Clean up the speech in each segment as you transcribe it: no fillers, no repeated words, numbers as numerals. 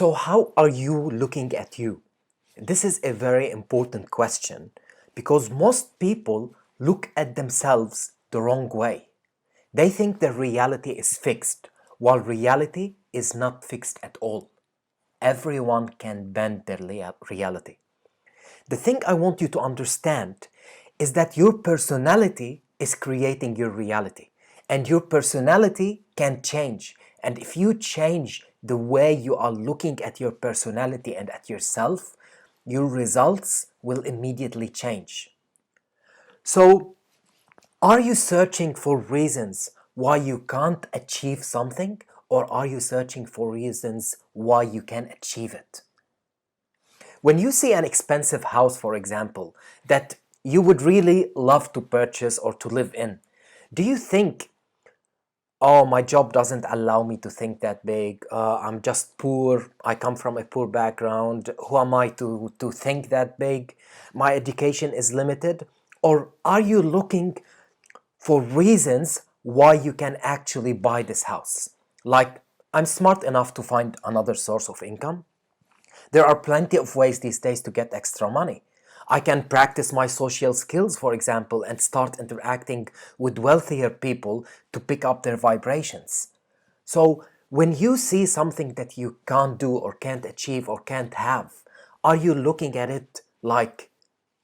So, how are you looking at you? This is a very important question because most people look at themselves the wrong way. They think their reality is fixed, while reality is not fixed at all. Everyone can bend their reality. The thing I want you to understand is that your personality is creating your reality, and your personality can change. And if you change the way you are looking at your personality and at yourself, your results will immediately change. So, are you searching for reasons why you can't achieve something, or are you searching for reasons why you can achieve it? When you see an expensive house, for example, that you would really love to purchase or to live in, do you think, oh, my job doesn't allow me to think that big, I'm just poor, I come from a poor background, who am I to think that big, my education is limited? Or are you looking for reasons why you can actually buy this house? Like, I'm smart enough to find another source of income. There are plenty of ways these days to get extra money. I can practice my social skills, for example, and start interacting with wealthier people to pick up their vibrations. So, when you see something that you can't do or can't achieve or can't have, are you looking at it like,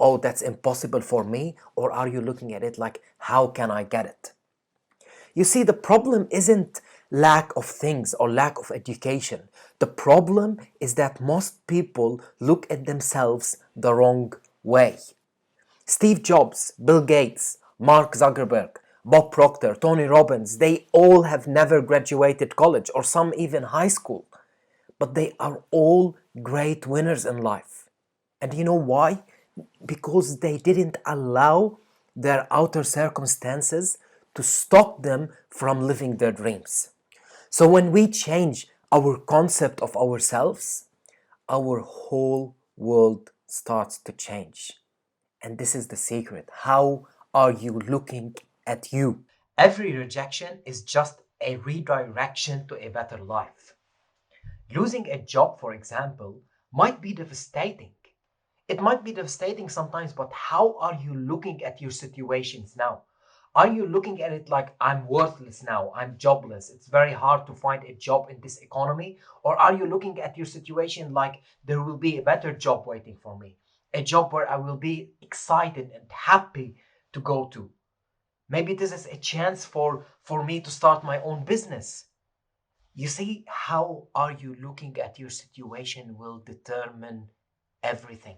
oh, that's impossible for me? Or are you looking at it like, how can I get it? You see, the problem isn't lack of things or lack of education. The problem is that most people look at themselves the wrong way. Steve Jobs, Bill Gates, Mark Zuckerberg, Bob Proctor, Tony Robbins, they all have never graduated college or some even high school. But they are all great winners in life. And you know why? Because they didn't allow their outer circumstances to stop them from living their dreams. So when we change our concept of ourselves, our whole world starts to change. And this is the secret. How are you looking at you? Every rejection is just a redirection to a better life. Losing a job, for example, might be devastating. It might be devastating sometimes, but how are you looking at your situations now? Are you looking at it like, I'm worthless now, I'm jobless, it's very hard to find a job in this economy? Or are you looking at your situation like, there will be a better job waiting for me, a job where I will be excited and happy to go to? Maybe this is a chance for me to start my own business. You see, how are you looking at your situation will determine everything.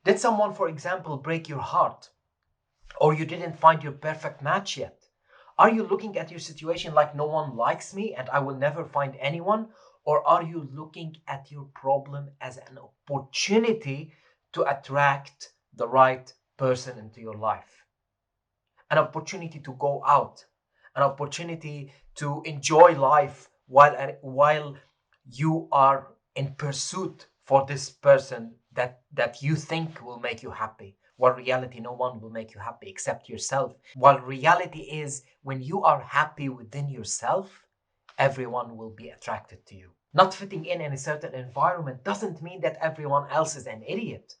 Did someone, for example, break your heart? Or you didn't find your perfect match yet? Are you looking at your situation like, no one likes me and I will never find anyone? Or are you looking at your problem as an opportunity to attract the right person into your life? An opportunity to go out, an opportunity to enjoy life while you are in pursuit for this person that you think will make you happy. While reality, no one will make you happy except yourself. While reality is, when you are happy within yourself, everyone will be attracted to you. Not fitting in a certain environment doesn't mean that everyone else is an idiot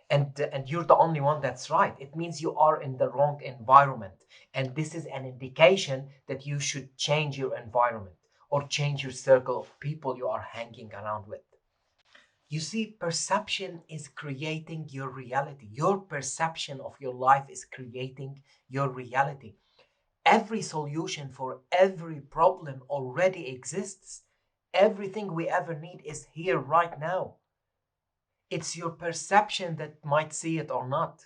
and you're the only one that's right. It means you are in the wrong environment, and this is an indication that you should change your environment or change your circle of people you are hanging around with. You see, perception is creating your reality. Your perception of your life is creating your reality. Every solution for every problem already exists. Everything we ever need is here right now. It's your perception that might see it or not.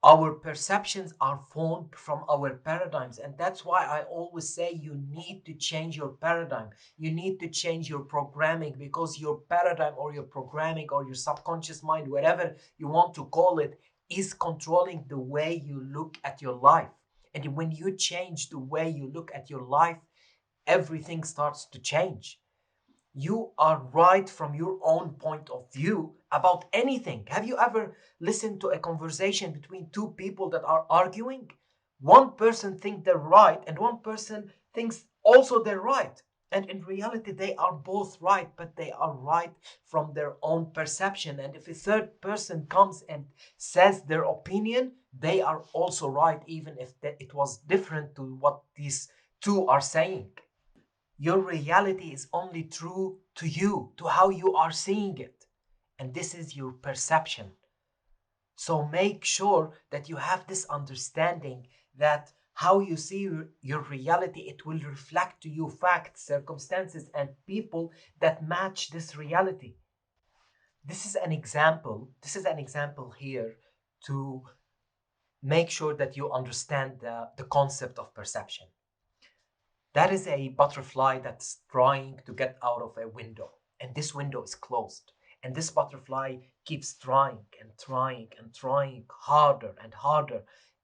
Our perceptions are formed from our paradigms, and that's why I always say you need to change your paradigm. You need to change your programming, because your paradigm or your programming or your subconscious mind, whatever you want to call it, is controlling the way you look at your life. And when you change the way you look at your life, everything starts to change. You are right from your own point of view about anything. Have you ever listened to a conversation between two people that are arguing? One person thinks they're right and one person thinks also they're right. And in reality, they are both right, but they are right from their own perception. And if a third person comes and says their opinion, they are also right, even if it was different to what these two are saying. Your reality is only true to you, to how you are seeing it. And this is your perception. So make sure that you have this understanding that how you see your reality, it will reflect to you facts, circumstances, and people that match this reality. This is an example. This is an example here to make sure that you understand the concept of perception. That is a butterfly that's trying to get out of a window, and this window is closed. And this butterfly keeps trying and trying and trying harder and harder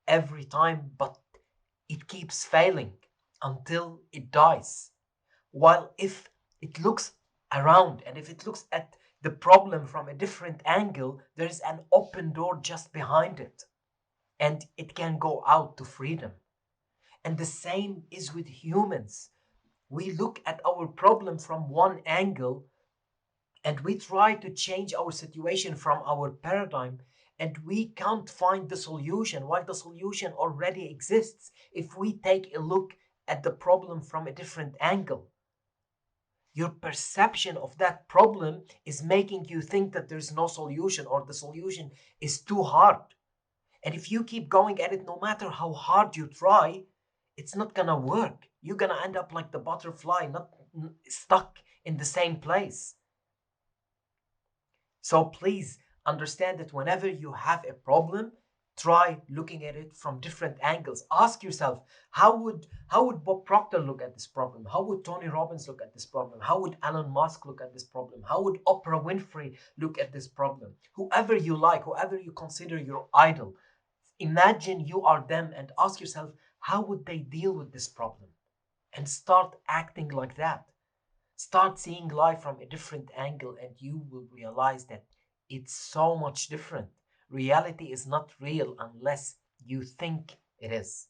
every time, but it keeps failing until it dies. While if it looks around and if it looks at the problem from a different angle, there is an open door just behind it, and it can go out to freedom. And the same is with humans. We look at our problem from one angle and we try to change our situation from our paradigm, and we can't find the solution while the solution already exists if we take a look at the problem from a different angle. Your perception of that problem is making you think that there's no solution or the solution is too hard. And if you keep going at it, no matter how hard you try, it's not gonna work. You're gonna end up like the butterfly, not stuck in the same place. So please understand that whenever you have a problem, try looking at it from different angles. Ask yourself, how would Bob Proctor look at this problem? How would Tony Robbins look at this problem? How would Elon Musk look at this problem? How would Oprah Winfrey look at this problem? Whoever you like, whoever you consider your idol, imagine you are them and ask yourself, how would they deal with this problem? And start acting like that. Start seeing life from a different angle, and you will realize that it's so much different. Reality is not real unless you think it is.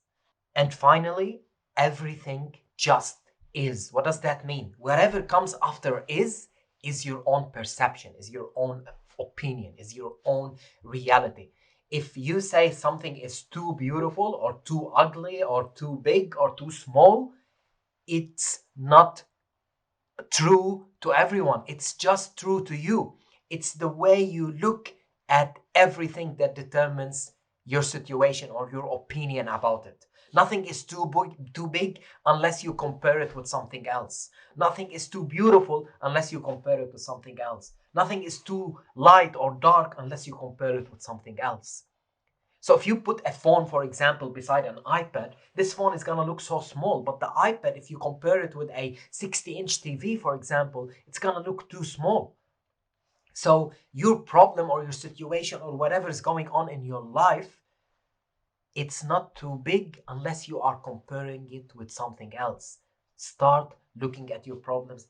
And finally, everything just is. What does that mean? Whatever comes after is your own perception, is your own opinion, is your own reality. If you say something is too beautiful or too ugly or too big or too small, it's not true to everyone. It's just true to you. It's the way you look at everything that determines your situation or your opinion about it. Nothing is too big unless you compare it with something else. Nothing is too beautiful unless you compare it with something else. Nothing is too light or dark unless you compare it with something else. So if you put a phone, for example, beside an iPad, this phone is gonna look so small, but the iPad, if you compare it with a 60-inch TV, for example, it's gonna look too small. So your problem or your situation or whatever is going on in your life, it's not too big unless you are comparing it with something else. Start looking at your problems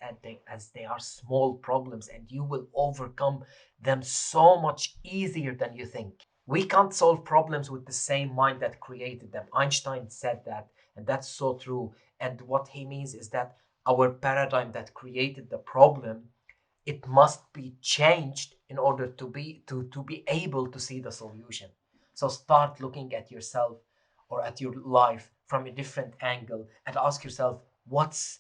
as they are small problems, and you will overcome them so much easier than you think. We can't solve problems with the same mind that created them. Einstein said that, and that's so true. And what he means is that our paradigm that created the problem, it must be changed in order to be able to see the solution. So start looking at yourself or at your life from a different angle and ask yourself, what's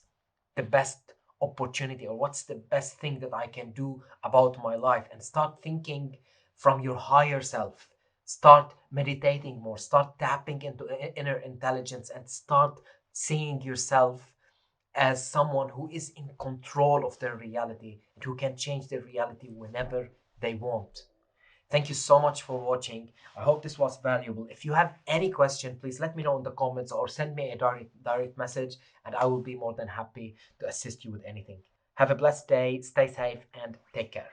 the best opportunity or what's the best thing that I can do about my life? And start thinking from your higher self. Start meditating more, start tapping into inner intelligence, and start seeing yourself as someone who is in control of their reality and who can change their reality whenever they want. Thank you so much for watching. I hope this was valuable. If you have any question, please let me know in the comments or send me a direct message, and I will be more than happy to assist you with anything. Have a blessed day, stay safe, and take care.